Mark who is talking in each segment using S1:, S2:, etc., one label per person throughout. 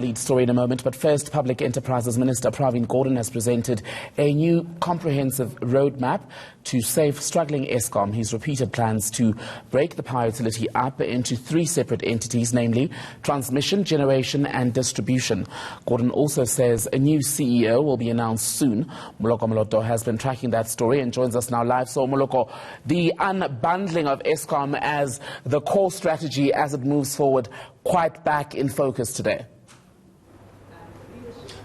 S1: Lead story in a moment, but first, Public Enterprises Minister Pravin Gordhan has presented a new comprehensive roadmap to save struggling Eskom. He's repeated plans to break the power utility up into three separate entities, namely transmission, generation and distribution. Gordhan also says a new CEO will be announced soon. Moloko Moloto has been tracking that story and joins us now live. So Moloko, the unbundling of Eskom as the core strategy as it moves forward, quite back in focus today.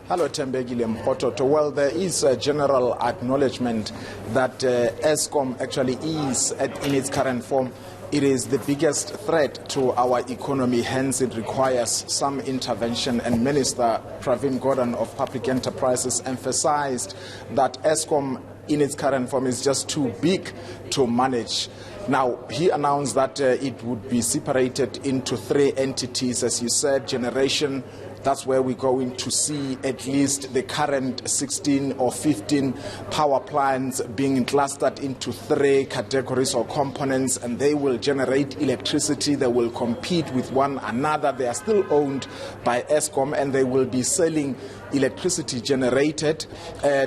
S2: Hello, Tembegile Mkhototo. Well, there is a general acknowledgement that Eskom actually is, in its current form, it is the biggest threat to our economy, hence it requires some intervention. And Minister Pravin Gordhan of Public Enterprises emphasized that Eskom in its current form is just too big to manage. Now, he announced that it would be separated into three entities, as you said, generation. That's where we're going to see at least the current 16 or 15 power plants being clustered into three categories or components, and they will generate electricity. They will compete with one another. They are still owned by Eskom, and they will be selling electricity generated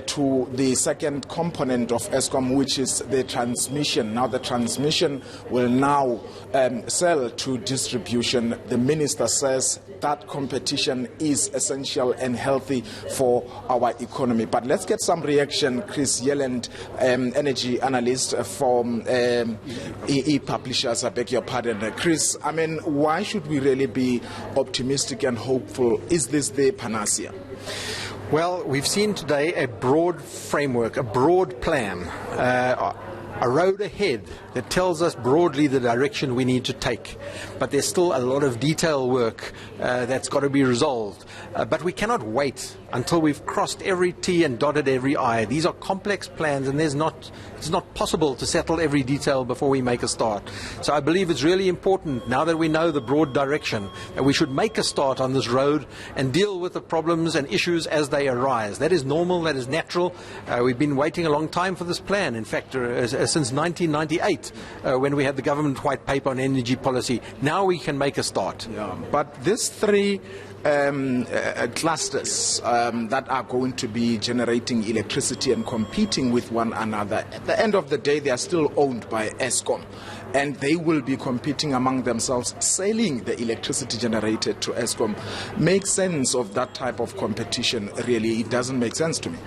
S2: to the second component of Eskom, which is the transmission. Now, the transmission will now sell to distribution. The minister says that competition is essential and healthy for our economy. But let's get some reaction. Chris Yelland, energy analyst from e-publishers, I beg your pardon. Chris, I mean, why should we really be optimistic and hopeful? Is this the panacea?
S3: Well, we've seen today a broad framework, a broad plan, a road ahead that tells us broadly the direction we need to take. But there's still a lot of detail work that's got to be resolved. But we cannot wait until we've crossed every T and dotted every I. These are complex plans, and it's not possible to settle every detail before we make a start. So I believe it's really important, now that we know the broad direction, that we should make a start on this road and deal with the problems and issues as they arise. That is normal, that is natural. We've been waiting a long time for this plan. In fact, since 1998, when we had the government white paper on energy policy. Now we can make a start.
S2: Yeah, but these three clusters that are going to be generating electricity and competing with one another, at the end of the day, they are still owned by Eskom, and they will be competing among themselves, selling the electricity generated to Eskom. Make sense of that type of competition, really? It doesn't make sense to me.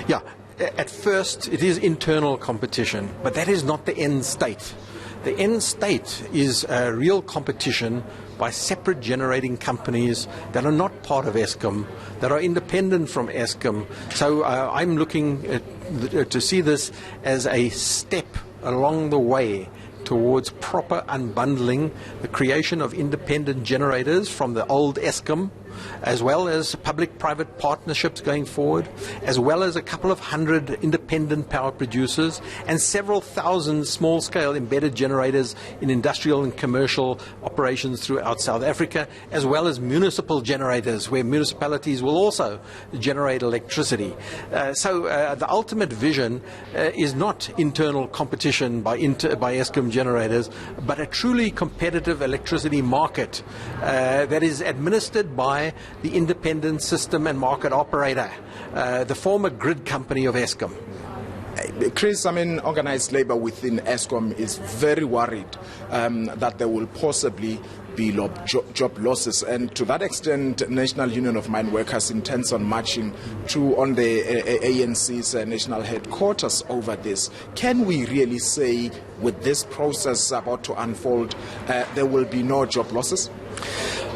S3: Yeah, at first it is internal competition, but that is not the end state. The end state is a real competition by separate generating companies that are not part of Eskom, that are independent from Eskom. So I'm looking to see this as a step along the way towards proper unbundling, the creation of independent generators from the old Eskom, as well as public-private partnerships going forward, as well as a couple of hundred independent power producers and several thousand small-scale embedded generators in industrial and commercial operations throughout South Africa, as well as municipal generators where municipalities will also generate electricity. So the ultimate vision is not internal competition by Eskom generators, but a truly competitive electricity market that is administered by the independent system and market operator, the former grid company of Eskom.
S2: Chris, I mean, organized labor within Eskom is very worried that there will possibly be job losses, and to that extent, National Union of Mine Workers intends on marching on the ANC's national headquarters over this. Can we really say, with this process about to unfold, there will be no job losses?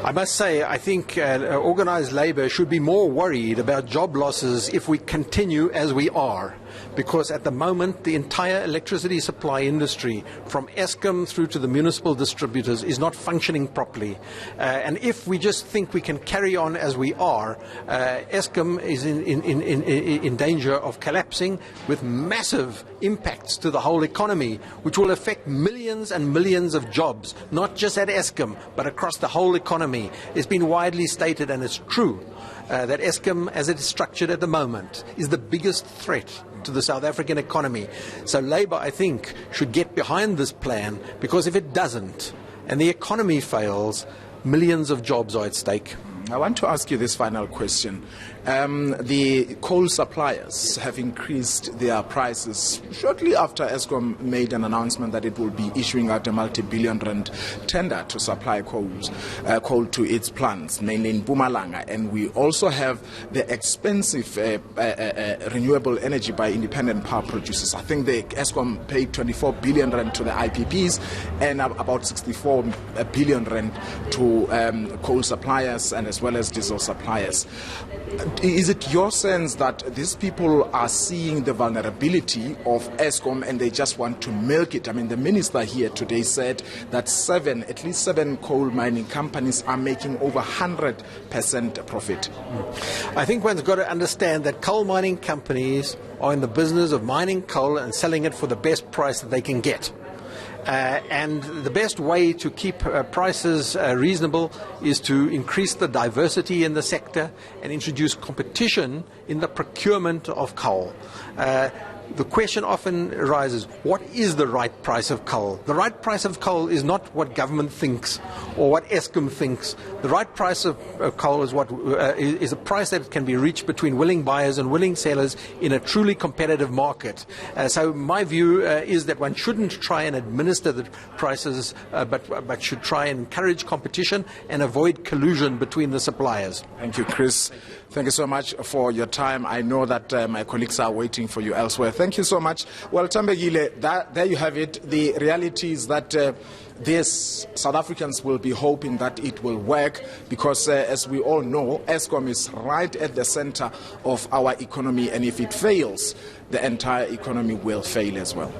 S3: I must say, I think organized labor should be more worried about job losses if we continue as we are, because at the moment the entire electricity supply industry, from Eskom through to the municipal distributors, is not functioning properly. And if we just think we can carry on as we are, Eskom is in danger of collapsing, with massive impacts to the whole economy, which will affect millions and millions of jobs, not just at Eskom, but across the whole economy. It's been widely stated, and it's true, that Eskom, as it is structured at the moment, is the biggest threat to the South African economy. So Labour, I think, should get behind this plan, because if it doesn't, and the economy fails, millions of jobs are at stake.
S2: I want to ask you this final question. The coal suppliers have increased their prices shortly after Eskom made an announcement that it will be issuing out a multi-billion rand tender to supply coal to its plants, mainly in Mpumalanga. And we also have the expensive renewable energy by independent power producers. I think the Eskom paid 24 billion rand to the IPPs and about 64 billion rand to coal suppliers and as well as diesel suppliers. Is it your sense that these people are seeing the vulnerability of Eskom and they just want to milk it? I mean, the minister here today said that at least seven coal mining companies are making over 100% profit.
S3: I think one's got to understand that coal mining companies are in the business of mining coal and selling it for the best price that they can get. And the best way to keep prices reasonable is to increase the diversity in the sector and introduce competition in the procurement of coal. The question often arises, what is the right price of coal? The right price of coal is not what government thinks or what Eskom thinks. The right price of coal is a price that can be reached between willing buyers and willing sellers in a truly competitive market. So my view is that one shouldn't try and administer the prices, but should try and encourage competition and avoid collusion between the suppliers.
S2: Thank you, Chris. Thank you so much for your time. I know that my colleagues are waiting for you elsewhere. Thank you so much. Well, Thembekile, there you have it. The reality is that this South Africans will be hoping that it will work because, as we all know, Eskom is right at the center of our economy, and if it fails, the entire economy will fail as well.